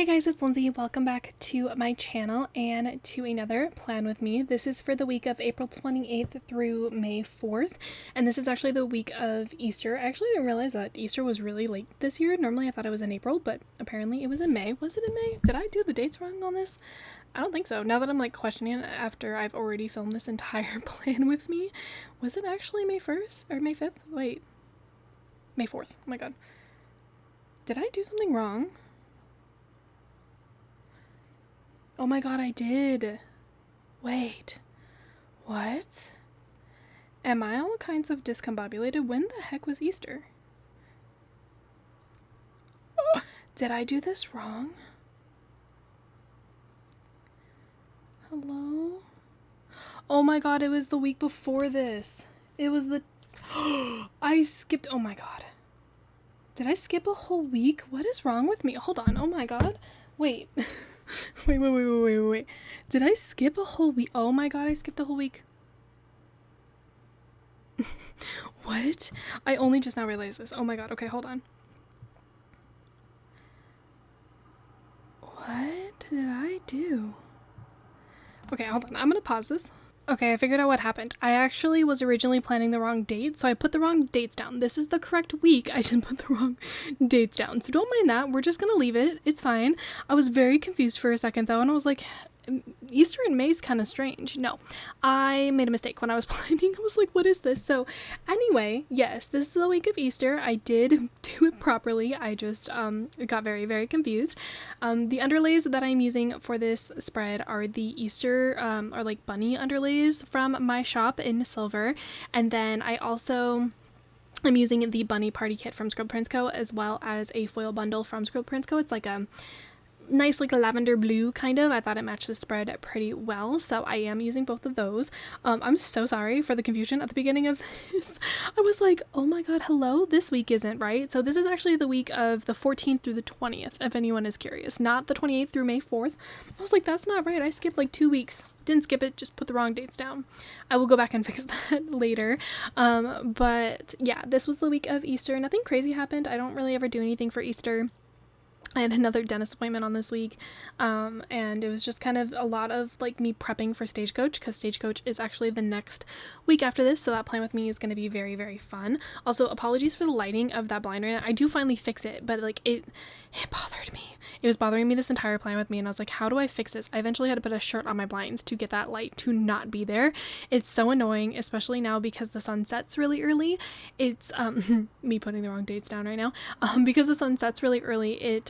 Hey guys, it's Lindsay. Welcome back to my channel and to another plan with me. This is for the week of April 28th through May 4th, and this is actually the week of Easter. I actually didn't realize that Easter was really late this year. Normally I thought it was in April, but apparently it was in May. Was it in May? Did I do the dates wrong on this? I don't think so. Now that I'm like questioning it after I've already filmed this entire plan with me, was it actually May 1st or May 5th? Wait, May 4th. Oh my god. Did I do something wrong? Oh my god, I did. Wait. What? Am I all kinds of discombobulated? When the heck was Easter? Did I do this wrong? Hello? Oh my god, it was the week before this. It was the... I skipped... Oh my god. Did I skip a whole week? What is wrong with me? Hold on. Oh my god. Wait. Wait. Did I skip a whole week? Oh my god, I skipped a whole week. What? I only just now realized this. Oh my god, okay, hold on. What did I do? Okay, hold on. I'm gonna pause this. Okay, I figured out what happened. I actually was originally planning the wrong date, so I put the wrong dates down. This is the correct week. I just put the wrong dates down. So don't mind that. We're just gonna leave it. It's fine. I was very confused for a second though, and I was like, Easter in May is kind of strange. No, I made a mistake when I was planning. I was like, what is this? So anyway, yes, this is the week of Easter. I did do it properly. I just got very, very confused. The underlays that I'm using for this spread are the Easter or like bunny underlays from my shop in silver. And then I'm using the bunny party kit from Scribble Co. as well as a foil bundle from Scribble Co. It's like a nice like a lavender blue kind of. I thought it matched the spread pretty well, so I am using both of those. I'm so sorry for the confusion at the beginning of this. I was like, oh my god, hello, this week isn't right. So this is actually the week of the 14th through the 20th, if anyone is curious, not the 28th through May 4th. I was like, that's not right. I skipped like 2 weeks. Didn't skip it, just put the wrong dates down. I will go back and fix that later. But yeah, this was the week of Easter. Nothing crazy happened. I don't really ever do anything for Easter. I had another dentist appointment on this week, and it was just kind of a lot of like me prepping for Stagecoach, because Stagecoach is actually the next week after this, so that plan with me is going to be very, very fun. Also, apologies for the lighting of that blind right now. I do finally fix it, but like it bothered me. It was bothering me this entire plan with me, and I was like, how do I fix this? I eventually had to put a shirt on my blinds to get that light to not be there. It's so annoying, especially now because the sun sets really early. It's me putting the wrong dates down right now. Because the sun sets really early,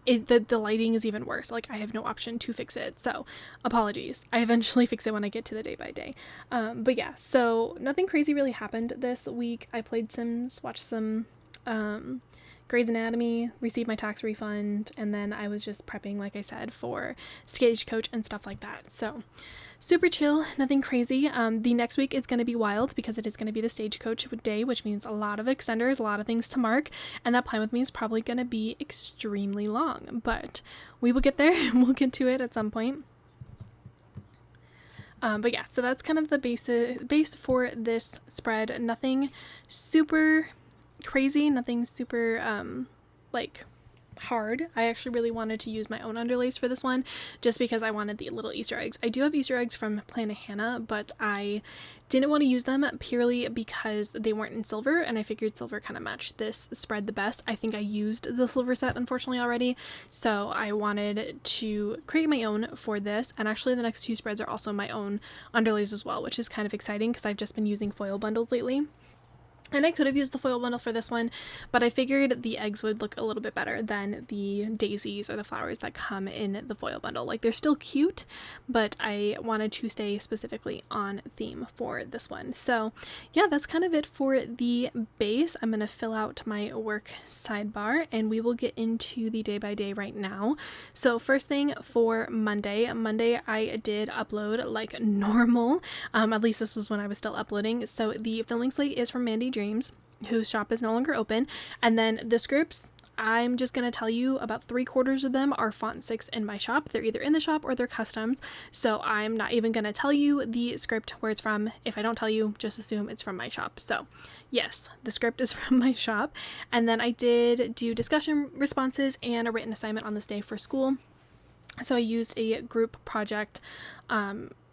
the lighting is even worse. Like, I have no option to fix it, so apologies. I eventually fix it when I get to the day by day. But yeah, so nothing crazy really happened this week. I played Sims, watched some Grey's Anatomy, received my tax refund, and then I was just prepping, like I said, for Stagecoach and stuff like that. So super chill, nothing crazy. The next week is going to be wild because it is going to be the Stagecoach day, which means a lot of extenders, a lot of things to mark, and that plan with me is probably going to be extremely long, but we will get there and we'll get to it at some point. But yeah, so that's kind of the base for this spread. Nothing super crazy, nothing super like hard. I actually really wanted to use my own underlays for this one just because I wanted the little Easter eggs. I do have Easter eggs from Planet Hannah, but I didn't want to use them purely because they weren't in silver, and I figured silver kind of matched this spread the best. I think I used the silver set unfortunately already, so I wanted to create my own for this. And actually the next two spreads are also my own underlays as well, which is kind of exciting because I've just been using foil bundles lately. And I could have used the foil bundle for this one, but I figured the eggs would look a little bit better than the daisies or the flowers that come in the foil bundle. Like, they're still cute, but I wanted to stay specifically on theme for this one. So yeah, that's kind of it for the base. I'm going to fill out my work sidebar and we will get into the day by day right now. So first thing for Monday I did upload like normal. At least this was when I was still uploading. So the filming slate is from Mandy Dreams, whose shop is no longer open, and then the scripts I'm just going to tell you about 3/4 of them are font 6 in my shop. They're either in the shop or they're customs. So I'm not even going to tell you the script where it's from. If I don't tell you, just assume it's from my shop. So yes, the script is from my shop. And then I did do discussion responses and a written assignment on this day for school. So I used a group project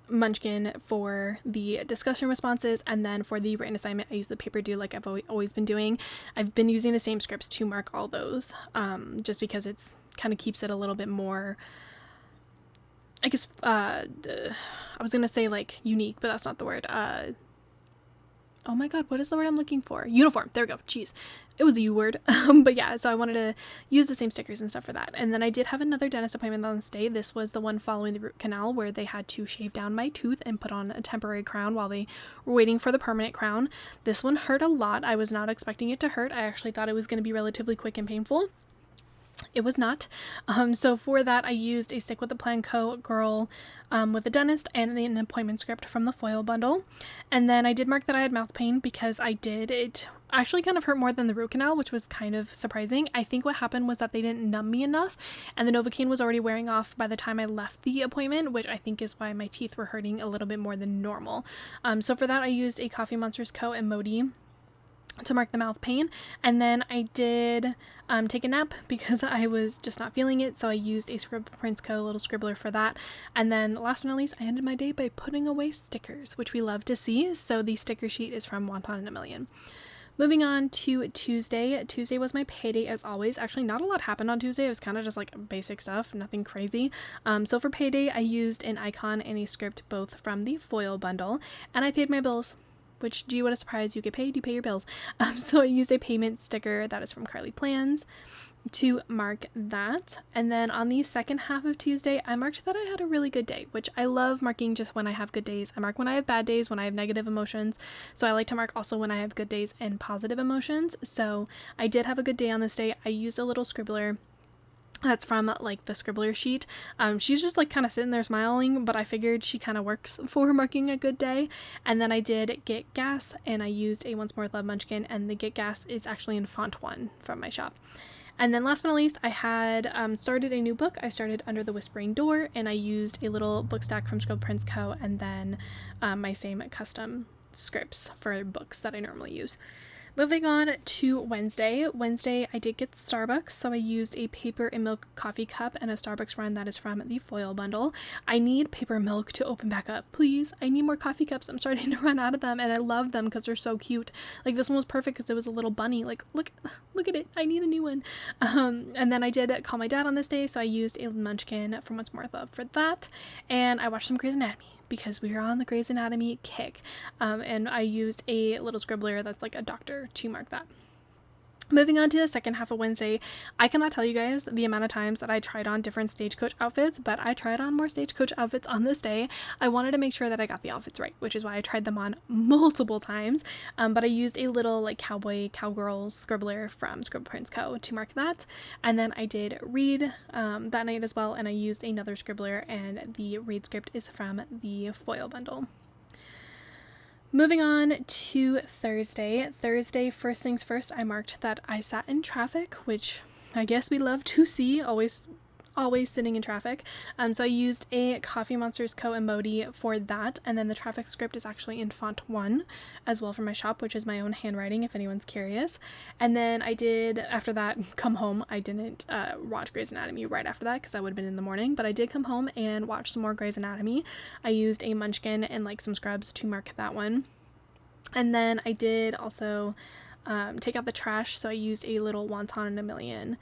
Munchkin for the discussion responses, and then for the written assignment I used the paper do like I've always been doing. I've been using the same scripts to mark all those, just because it's kind of keeps it a little bit more, I guess, I was gonna say like unique, but that's not the word. Oh my god, what is the word I'm looking for? Uniform. There we go. Jeez. It was a U word. But yeah, so I wanted to use the same stickers and stuff for that. And then I did have another dentist appointment on this day. This was the one following the root canal where they had to shave down my tooth and put on a temporary crown while they were waiting for the permanent crown. This one hurt a lot. I was not expecting it to hurt. I actually thought it was going to be relatively quick and painful. It was not. So for that, I used a Stick with the Plan Co. girl with a dentist and an appointment script from the foil bundle. And then I did mark that I had mouth pain because it actually kind of hurt more than the root canal, which was kind of surprising. I think what happened was that they didn't numb me enough, and the Novocaine was already wearing off by the time I left the appointment, which I think is why my teeth were hurting a little bit more than normal. So for that, I used a Coffee Monsters Co. emoji to mark the mouth pain, and then I did take a nap because I was just not feeling it, so I used a Scribble Prince Co. little scribbler for that. And then last but not least, I ended my day by putting away stickers, which we love to see. So the sticker sheet is from Wonton in a Million. Moving on to Tuesday. Tuesday was my payday as always. Actually, not a lot happened on Tuesday. It was kind of just like basic stuff, nothing crazy. So for payday, I used an icon and a script both from the foil bundle, and I paid my bills. Which, gee, what a surprise, you get paid, you pay your bills. So I used a payment sticker that is from Carly Plans to mark that. And then on the second half of Tuesday, I marked that I had a really good day, which I love marking just when I have good days. I mark when I have bad days, when I have negative emotions. So I like to mark also when I have good days and positive emotions. So I did have a good day on this day. I used a little scribbler that's from like the scribbler sheet. She's just like kind of sitting there smiling, but I figured she kind of works for marking a good day. And then I did Get Gas, and I used a Once More with Love Munchkin, and the Get Gas is actually in font 1 from my shop. And then last but not least, I had started a new book. I started Under the Whispering Door, and I used a little book stack from Scribble Prince Co. and then my same custom scripts for books that I normally use. Moving on to Wednesday. Wednesday, I did get Starbucks, so I used a paper and milk coffee cup and a Starbucks run that is from the foil bundle. I need paper milk to open back up, please. I need more coffee cups. I'm starting to run out of them, and I love them because they're so cute. Like, this one was perfect because it was a little bunny. Like, look at it. I need a new one. And then I did call my dad on this day, so I used a Munchkin from Once More with Love for that, and I watched some Grey's Anatomy, because we were on the Grey's Anatomy kick, and I used a little scribbler that's like a doctor to mark that. Moving on to the second half of Wednesday, I cannot tell you guys the amount of times that I tried on different Stagecoach outfits, but I tried on more Stagecoach outfits on this day. I wanted to make sure that I got the outfits right, which is why I tried them on multiple times, but I used a little like cowgirl scribbler from Scribble Prince Co. to mark that. And then I did read that night as well, and I used another scribbler, and the read script is from the foil bundle. Moving on to Thursday. Thursday, first things first, I marked that I sat in traffic, which I guess we love to see, always sitting in traffic. So I used a Coffee Monsters Co. emoji for that, and then the traffic script is actually in font 1 as well from my shop, which is my own handwriting if anyone's curious. And then I did, after that, come home. I didn't watch Grey's Anatomy right after that because I would have been in the morning, but I did come home and watch some more Grey's Anatomy. I used a Munchkin and like some scrubs to mark that one. And then I did also take out the trash, so I used a little Wonton in a Million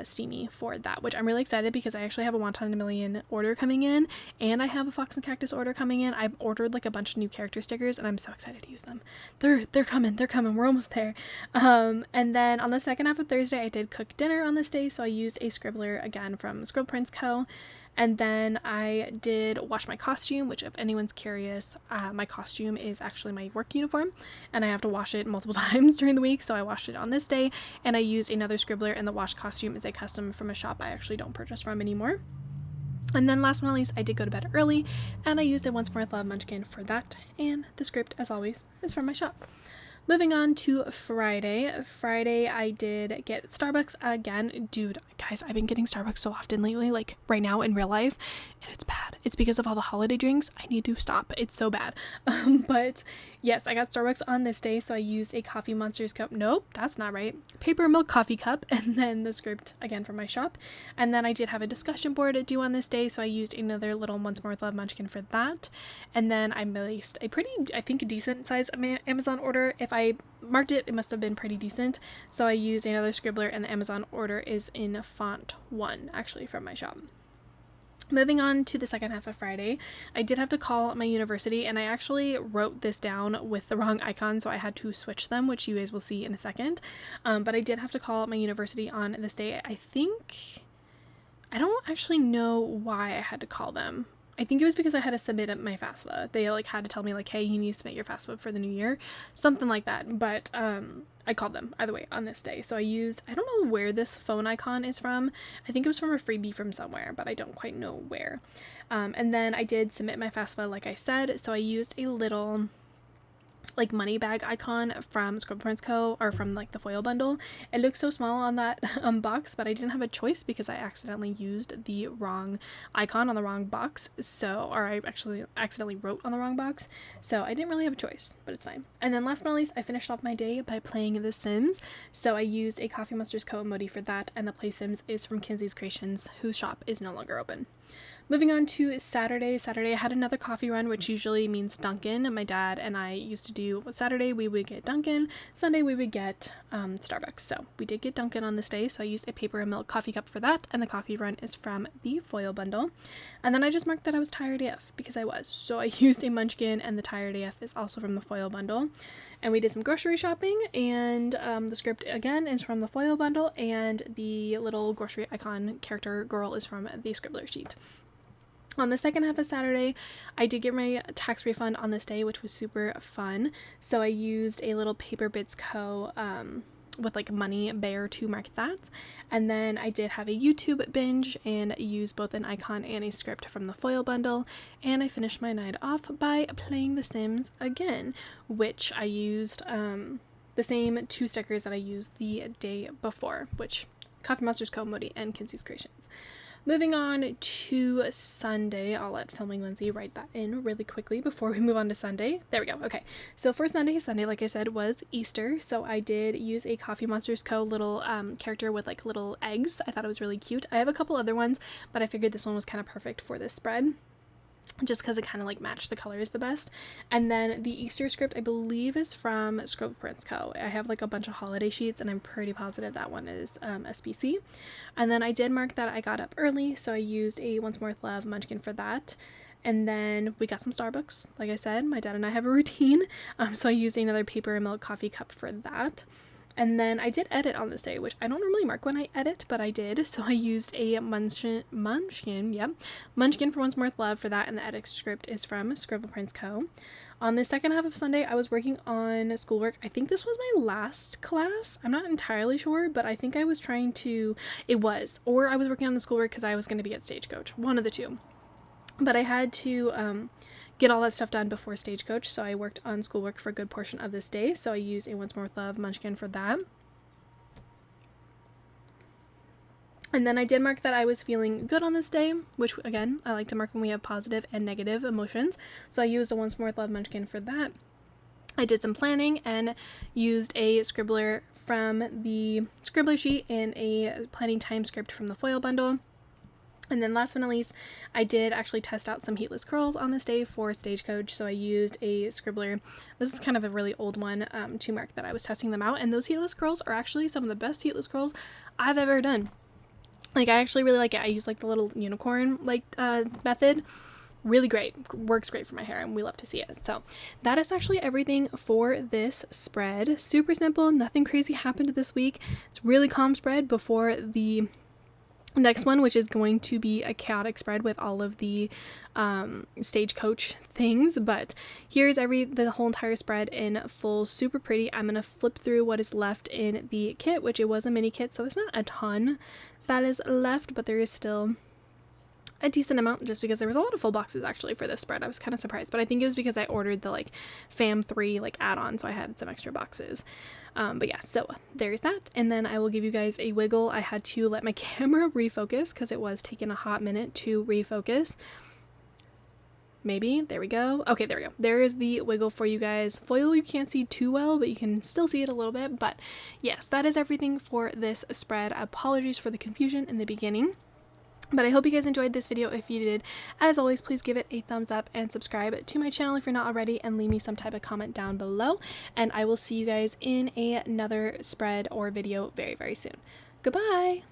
steamy for that, which I'm really excited because I actually have a Wonton in a Million order coming in, and I have a Fox and Cactus order coming in. I've ordered like a bunch of new character stickers, and I'm so excited to use them. They're coming, we're almost there. And then on the second half of Thursday, I did cook dinner on this day, so I used a scribbler again from Scribble Prince Co. And then I did wash my costume, which if anyone's curious, my costume is actually my work uniform, and I have to wash it multiple times during the week, so I washed it on this day, and I used another scribbler, and the washed costume is a custom from a shop I actually don't purchase from anymore. And then last but not least, I did go to bed early, and I used a Once More with Love Munchkin for that, and the script, as always, is from my shop. Moving on to Friday. Friday, I did get Starbucks again. Dude, guys, I've been getting Starbucks so often lately, like right now in real life, and it's bad. It's because of all the holiday drinks. I need to stop. It's so bad. But yes, I got Starbucks on this day, so I used a Coffee Monsters cup. Nope, that's not right. Paper Milk coffee cup, and then the script again from my shop. And then I did have a discussion board due on this day, so I used another little Once More with Love munchkin for that. And then I placed a pretty, I think, decent size Amazon order. If I marked it, it must have been pretty decent. So I used another scribbler, and the Amazon order is in font 1, actually, from my shop. Moving on to the second half of Friday, I did have to call my university, and I actually wrote this down with the wrong icon, so I had to switch them, which you guys will see in a second. But I did have to call my university on this day. I don't actually know why I had to call them. I think it was because I had to submit my FAFSA. They had to tell me hey, you need to submit your FAFSA for the new year, something like that. But I called them either way on this day. So I used, I don't know where this phone icon is from. I think it was from a freebie from somewhere, but I don't quite know where. And then I did submit my FAFSA, like I said. So I used a little money bag icon from Scribble Co. or from the foil bundle. It looks so small on that box, but I didn't have a choice because I accidentally used the wrong icon on the wrong box. Or I actually accidentally wrote on the wrong box. So I didn't really have a choice, but it's fine. And then last but not least, I finished off my day by playing The Sims. So I used a Coffee Monsters Co. emoji for that, and the Play Sims is from Kinsey's Creations, whose shop is no longer open. Moving on to Saturday. Saturday, I had another coffee run, which usually means Dunkin'. My dad and I used to do Saturday, we would get Dunkin'. Sunday, we would get Starbucks. So we did get Dunkin' on this day. So I used a paper and milk coffee cup for that. And the coffee run is from the foil bundle. And then I just marked that I was tired AF because I was. So I used a munchkin, and the tired AF is also from the foil bundle. And we did some grocery shopping, and the script again is from the foil bundle, and the little grocery icon character girl is from the scribbler sheet. On the second half of Saturday, I did get my tax refund on this day, which was super fun. So I used a little Paper Bits Co. With money bear to mark that. And then I did have a YouTube binge and used both an icon and a script from the foil bundle. And I finished my night off by playing The Sims again, which I used the same 2 stickers that I used the day before, which Coffee Monsters Co. Modi and Kinsey's Creations. Moving on to Sunday, I'll let Filming Lindsay write that in really quickly before we move on to Sunday. There we go. Okay, so for Sunday, like I said, was Easter. So I did use a Coffee Monsters Co. little character with little eggs. I thought it was really cute. I have a couple other ones, but I figured this one was kind of perfect for this spread, just because it kind of matched the colors the best. And then the Easter script, I believe, is from Scribble Co. I have a bunch of holiday sheets, and I'm pretty positive that one is SPC. And then I did mark that I got up early, so I used a Once More with Love munchkin for that. And then we got some Starbucks. Like I said, my dad and I have a routine, so I used another paper and milk coffee cup for that. And then I did edit on this day, which I don't normally mark when I edit, but I did. So I used a munchkin for Once More with Love for that, and the edit script is from Scribble Co. On the second half of Sunday, I was working on schoolwork. I think this was my last class. I'm not entirely sure, but I think I was trying to, or I was working on the schoolwork because I was going to be at Stagecoach, one of the two. But I had to get all that stuff done before Stagecoach, so I worked on schoolwork for a good portion of this day. So I used a Once More with Love munchkin for that. And then I did mark that I was feeling good on this day, which again, I like to mark when we have positive and negative emotions. So I used a Once More with Love munchkin for that. I did some planning and used a scribbler from the scribbler sheet and a planning time script from the foil bundle. And then last but not least, I did actually test out some heatless curls on this day for Stagecoach. So I used a scribbler. This is kind of a really old one to mark that I was testing them out. And those heatless curls are actually some of the best heatless curls I've ever done. I actually really like it. I use the little unicorn method. Really great. Works great for my hair, and we love to see it. So that is actually everything for this spread. Super simple. Nothing crazy happened this week. It's a really calm spread before the next one, which is going to be a chaotic spread with all of the Stagecoach things. But here's the whole entire spread in full, super pretty. I'm gonna flip through what is left in the kit, which it was a mini kit, so there's not a ton that is left, but there is still a decent amount, just because there was a lot of full boxes actually for this spread. I was kind of surprised, but I think it was because I ordered the like fam 3 like add-on, so I had some extra boxes. But yeah, so there's that. And then I will give you guys a wiggle. I had to let my camera refocus because it was taking a hot minute to refocus. Maybe, there we go. Okay, there we go. There is the wiggle for you guys. Foil you can't see too well, but you can still see it a little bit. But yes, that is everything for this spread. Apologies for the confusion in the beginning. But I hope you guys enjoyed this video. If you did, as always, please give it a thumbs up and subscribe to my channel if you're not already, and leave me some type of comment down below. And I will see you guys in another spread or video very, very soon. Goodbye!